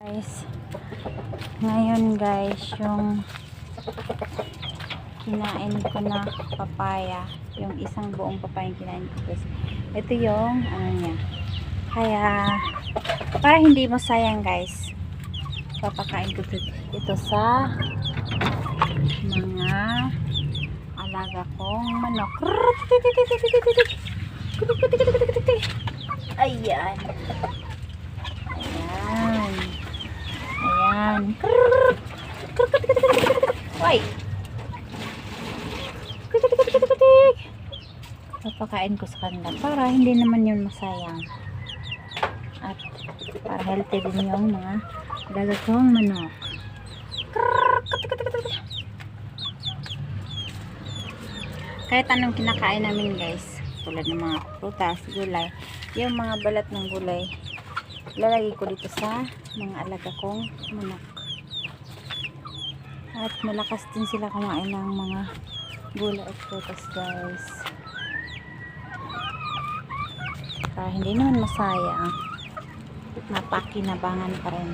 Guys, ngayon guys, yung kinain ko na papaya, yung isang buong papaya yung kinain ko guys. Ito yung ano niya. Kaya para hindi mo sayang guys, papakain ko ito sa mga alaga kong manok. Ayan. Ayan. Ayan. Ay. Papakain ko sa kanila para hindi naman yun masayang. At para healthy din yung mga alaga kong manok. Kahit anong kinakain namin guys, tulad ng mga prutas, gulay, yung mga balat ng gulay, lalagay ko dito sa mga alaga kong manok. At malakas din sila kumain ng mga gulay at prutas guys. Para hindi naman masayang, napakinabangan pa rin.